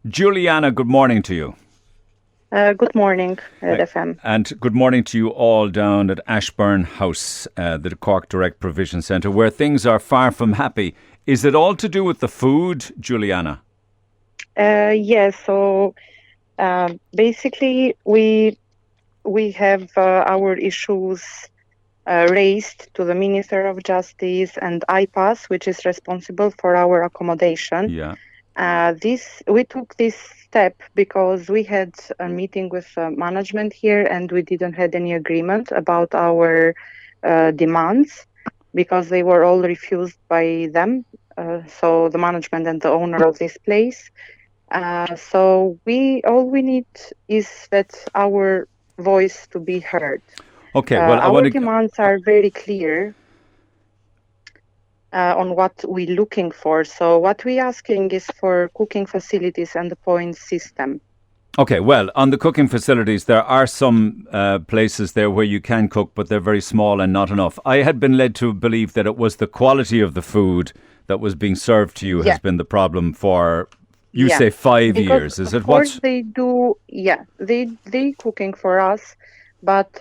Xhulina, good morning to you. Good morning, RedFM. And good morning to you all down at Ashbourne House, the Cork Direct Provision Centre, where things are far from happy. Is it all to do with the food, Xhulina? Yes, so basically we have our issues raised to the Minister of Justice and IPAS, which is responsible for our accommodation. Yeah. We took this step because we had a meeting with management here, and we didn't had any agreement about our demands because they were all refused by them. So the management and the owner of this place. So all we need is that our voice to be heard. Okay, well, I want Our to. demands are very clear on what we're looking for. So what we're asking is for cooking facilities and the point system. Okay, well, on the cooking facilities, there are some places there where you can cook, but they're very small and not enough. I had been led to believe that it was the quality of the food that was being served to you has been the problem for, you say, 5 years. Is it what? Of course they do. Yeah, they cooking for us, but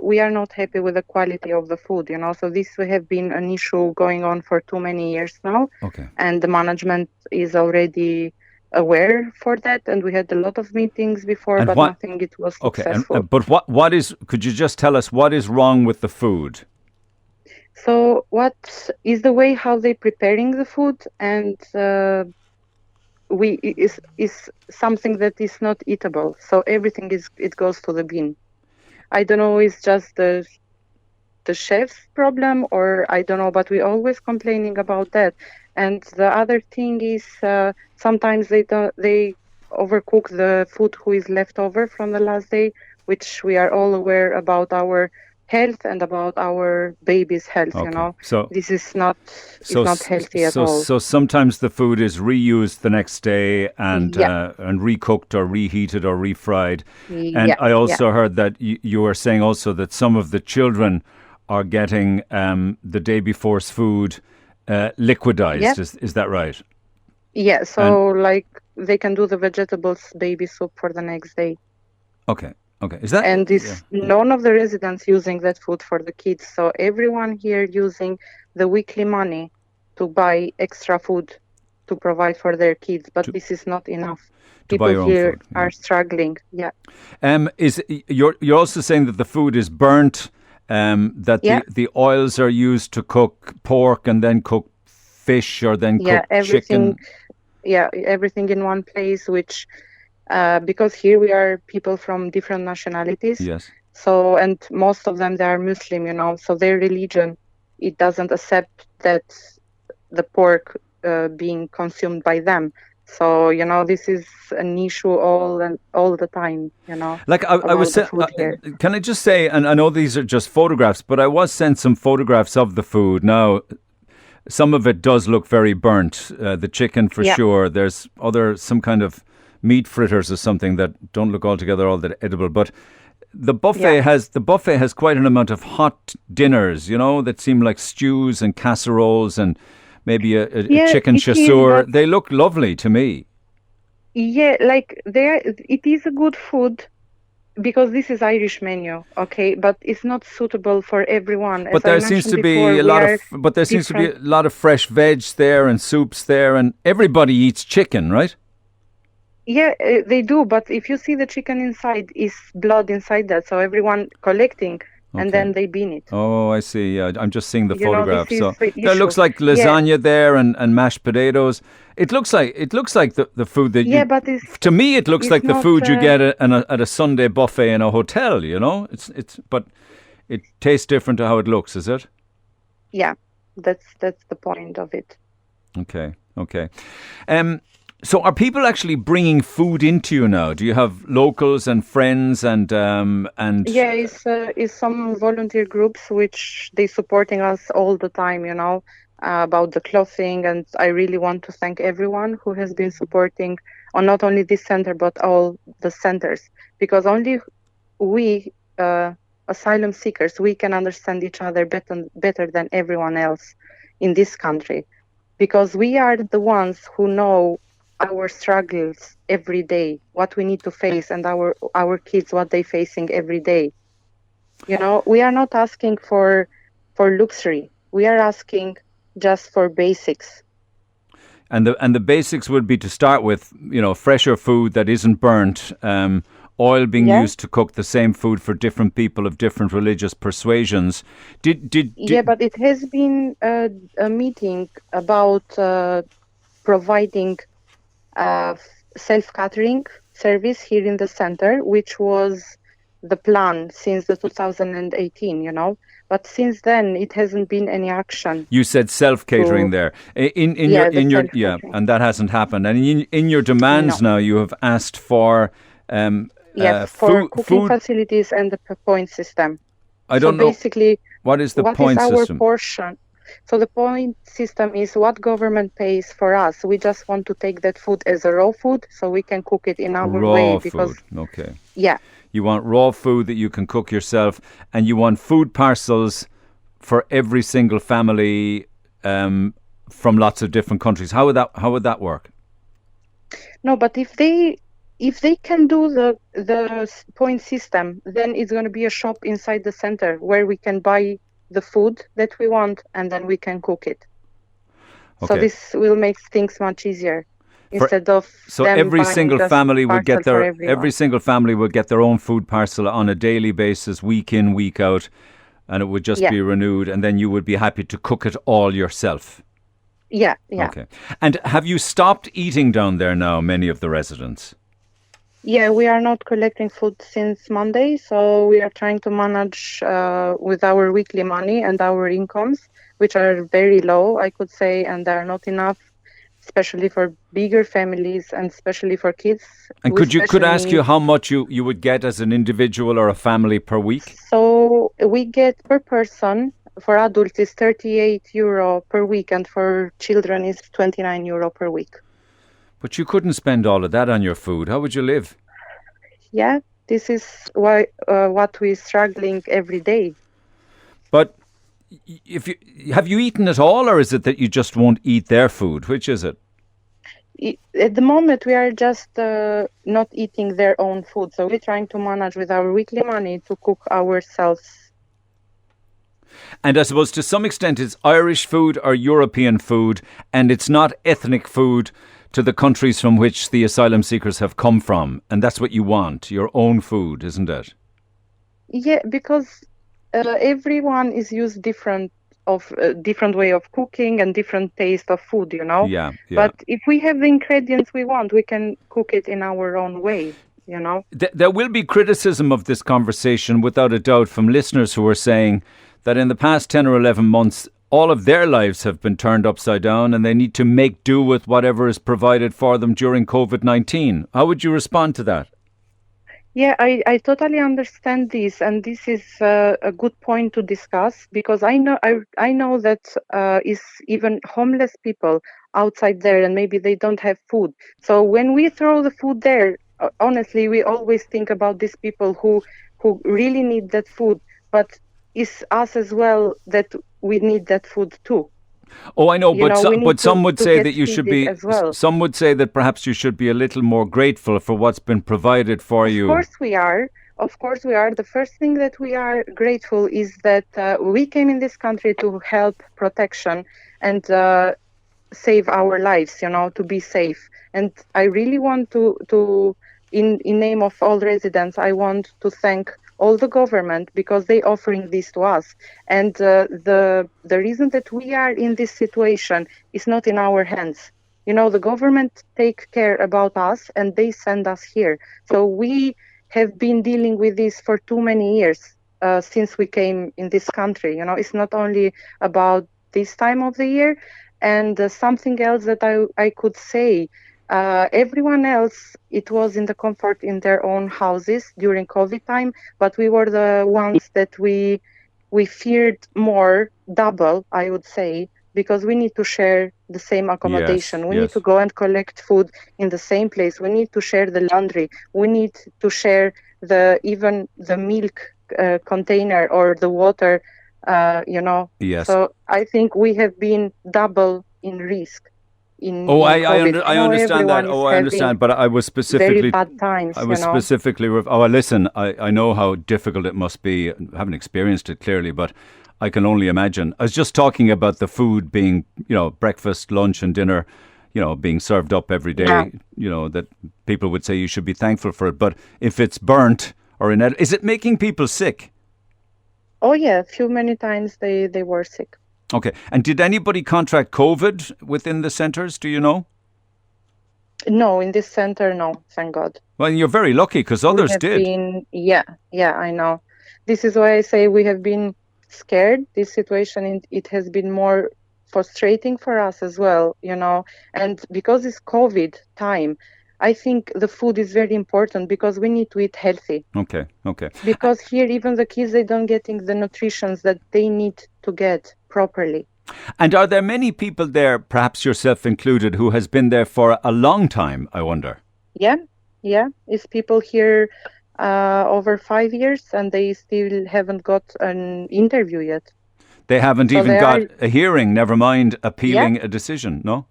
we are not happy with the quality of the food. So this will have been an issue going on for too many years now. Okay. And the management is already aware for that, and we had a lot of meetings before, And but nothing it was Okay, successful. but what is? Could you just tell us what is wrong with the food? So what is the way how they preparing the food, and is something that is not eatable. So everything it goes to the bin. I don't know, it's just the chef's problem, or I don't know, but we always complaining about that. And the other thing is sometimes they overcook the food who is left over from the last day, which we are all aware about our health and about our baby's health. So this is not healthy at all. So sometimes the food is reused the next day and recooked or reheated or refried. And I also heard that you were saying also that some of the children are getting the day before's food liquidized. Is that right? Yeah, so like they can do the vegetables baby soup for the next day. Okay. Is that? And none of the residents using that food for the kids. So everyone here using the weekly money to buy extra food to provide for their kids. But this is not enough. People here are struggling. Yeah. You're also saying that the food is burnt, that the oils are used to cook pork and then cook fish or then cook chicken. Yeah, everything in one place, which because here we are people from different nationalities. Yes. So, and most of them, they are Muslim, so their religion, it doesn't accept that the pork being consumed by them. So, this is an issue all the time, Like I was saying, can I just say, and I know these are just photographs, but I was sent some photographs of the food. Now, some of it does look very burnt, the chicken for sure. There's some kind of meat fritters or something that don't look altogether all that edible. But the buffet has quite an amount of hot dinners, that seem like stews and casseroles and maybe a chicken chasseur. They look lovely to me. Yeah, like it is a good food because this is Irish menu, okay, but it's not suitable for everyone. But there seems to be a lot of fresh veg there and soups there, and everybody eats chicken, right? Yeah, they do. But if you see the chicken inside, is blood inside that. So everyone collecting and then they bin it. Oh, I see. Yeah, I'm just seeing the photograph. So there looks like lasagna there and mashed potatoes. It looks like the food that but to me it looks like the food you get at a Sunday buffet in a hotel. But it tastes different to how it looks. Is it? Yeah, that's the point of it. Okay. So are people actually bringing food into you now? Do you have locals and friends and Yeah, it's some volunteer groups which they supporting us all the time, about the clothing, and I really want to thank everyone who has been supporting on not only this center but all the centers, because only we asylum seekers, we can understand each other better than everyone else in this country, because we are the ones who know our struggles every day, what we need to face, and our kids, what they're facing every day. We are not asking for luxury. We are asking just for basics. And the basics would be to start with, fresher food that isn't burnt, oil being used to cook the same food for different people of different religious persuasions. But it has been a meeting about providing self-catering service here in the center, which was the plan since the 2018, but since then it hasn't been any action. You said self-catering there in your and that hasn't happened. And in your demands now, you have asked for for cooking facilities and the point system. I don't know. Basically, what is the point system? What is our portion? So the point system is what government pays for us. We just want to take that food as a raw food so we can cook it in our way. Because, food. Okay. Yeah. You want raw food that you can cook yourself, and you want food parcels for every single family from lots of different countries. How would that work? No, but if they can do the point system, then it's going to be a shop inside the center where we can buy the food that we want and then we can cook it. Okay. So this will make things much easier. Instead of every single family would get their own food parcel on a daily basis, week in, week out, and it would just be renewed, and then you would be happy to cook it all yourself. Yeah. Okay. And have you stopped eating down there now, many of the residents? Yeah, we are not collecting food since Monday, so we are trying to manage with our weekly money and our incomes, which are very low, I could say, and they are not enough, especially for bigger families and especially for kids. And could I ask you how much you would get as an individual or a family per week? So we get per person, for adults is €38 per week, and for children is €29 per week. But you couldn't spend all of that on your food. How would you live? Yeah, this is why what we're struggling every day. But have you eaten at all, or is it that you just won't eat their food? Which is it? At the moment, we are just not eating their own food. So we're trying to manage with our weekly money to cook ourselves. And I suppose to some extent it's Irish food or European food, and it's not ethnic food to the countries from which the asylum seekers have come from. And that's what you want, your own food, isn't it? Yeah, because everyone is used different way of cooking and different taste of food, Yeah. But if we have the ingredients we want, we can cook it in our own way, There will be criticism of this conversation, without a doubt, from listeners who are saying that in the past 10 or 11 months, all of their lives have been turned upside down and they need to make do with whatever is provided for them during COVID-19. How would you respond to that? Yeah, I totally understand this, and this is a good point to discuss, because I know that is even homeless people outside there, and maybe they don't have food. So when we throw the food there, honestly, we always think about these people who really need that food, but it's us as well that we need that food too. Oh, I know, but some would say that you should be. Well. Some would say that perhaps you should be a little more grateful for what's been provided for you. Of course we are. The first thing that we are grateful is that we came in this country to help protection and save our lives. To be safe. And I really want to in name of all residents, I want to thank all the government, because they offering this to us. And the reason that we are in this situation is not in our hands. The government take care about us and they send us here. So we have been dealing with this for too many years since we came in this country. It's not only about this time of the year. And something else that I could say, everyone else, it was in the comfort in their own houses during COVID time, but we were the ones that we feared more, double, I would say, because we need to share the same accommodation. We need to go and collect food in the same place. We need to share the laundry. We need to share even the milk container or the water, Yes. So I think we have been double in risk. in COVID. I understand that. Everyone is Oh, I having understand. But I was very specifically, bad times, I was specifically, listen, I know how difficult it must be. I haven't experienced it clearly, but I can only imagine. I was just talking about the food being, breakfast, lunch and dinner, being served up every Yeah. day, that people would say you should be thankful for it. But if it's burnt or is it making people sick? Oh yeah, many times they were sick. Okay. And did anybody contract COVID within the centres? Do you know? No, in this center, no, thank God. Well, you're very lucky because We others have did. yeah, I know. This is why I say we have been scared. This situation, it has been more frustrating for us as well, and because it's COVID time, I think the food is very important because we need to eat healthy. Okay. Because here, even the kids, they don't getting the nutrition that they need to get properly. And are there many people there, perhaps yourself included, who has been there for a long time, I wonder? Yeah. It's people here over 5 years and they still haven't got an interview yet. They haven't even got a hearing, never mind appealing a decision, no?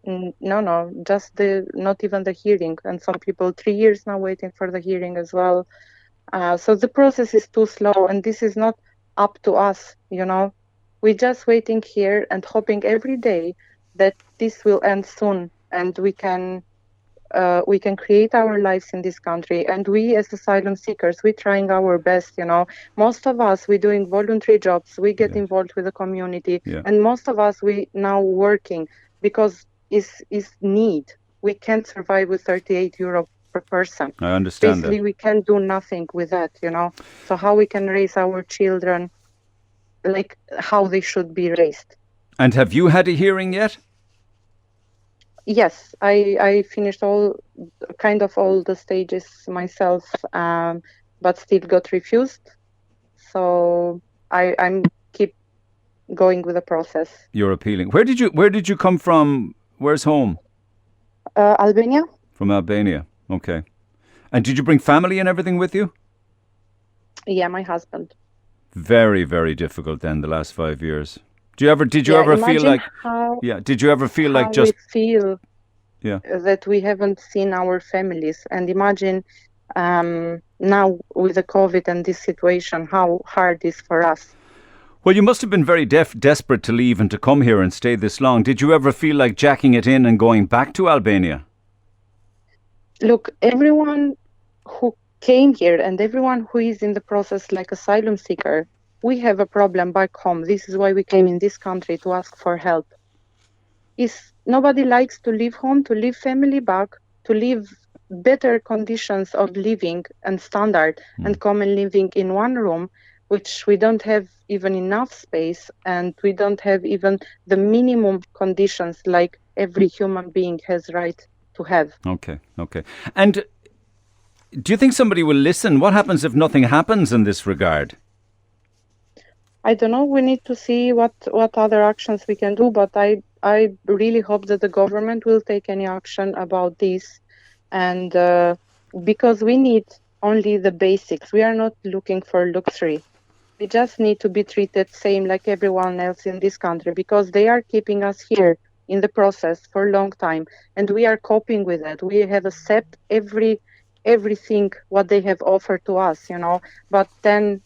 No, just not even the hearing. And some people 3 years now waiting for the hearing as well. So the process is too slow, and this is not up to us, We're just waiting here and hoping every day that this will end soon and we can create our lives in this country. And we as asylum seekers, we're trying our best, Most of us, we're doing voluntary jobs, we get involved with the community, and most of us, we now working because it's need. We can't survive with 38 euro per person. I understand Basically, that. we can't do nothing with that, So how we can raise our children like how they should be raised. And have you had a hearing yet? Yes, I finished all the stages myself, but still got refused. So I'm keep going with the process. You're appealing. Where did you come from? Where's home? Albania. From Albania. Okay. And did you bring family and everything with you? Yeah, my husband. Very, very difficult then the last 5 years. Did you ever feel like did you ever feel like just we feel that we haven't seen our families, and imagine now with the COVID and this situation how hard it is for us. Well, you must have been very desperate to leave and to come here and stay this long. Did you ever feel like jacking it in and going back to Albania? Look, everyone who came here and everyone who is in the process like asylum seeker, we have a problem back home. This is why we came in this country, to ask for help. Nobody likes to leave home, to leave family back, to leave better conditions of living and standard, and come and living in one room, which we don't have even enough space, and we don't have even the minimum conditions like every human being has right to have. Okay. And do you think somebody will listen? What happens if nothing happens in this regard? I don't know. We need to see what other actions we can do, but I really hope that the government will take any action about this, and because we need only the basics. We are not looking for luxury. We just need to be treated same like everyone else in this country, because they are keeping us here in the process for a long time, and we are coping with that. We have accepted everything what they have offered to us, But then,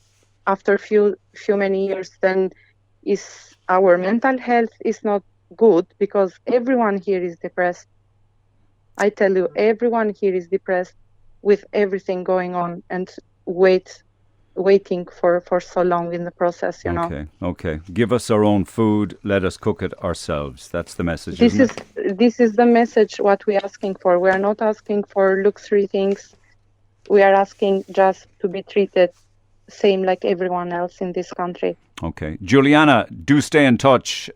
after few many years, then is our mental health is not good, because everyone here is depressed. I tell you, everyone here is depressed with everything going on and waiting for so long in the process, Okay. Give us our own food. Let us cook it ourselves. That's the message. This is the message what we're asking for. We are not asking for luxury things. We are asking just to be treated same like everyone else in this country. Okay. Xhulina, do stay in touch.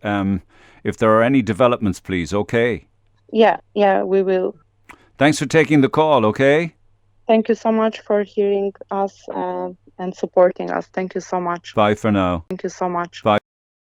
If there are any developments, please. Okay. Yeah, we will. Thanks for taking the call. Okay. Thank you so much for hearing us and supporting us. Thank you so much. Bye for now. Thank you so much. Bye.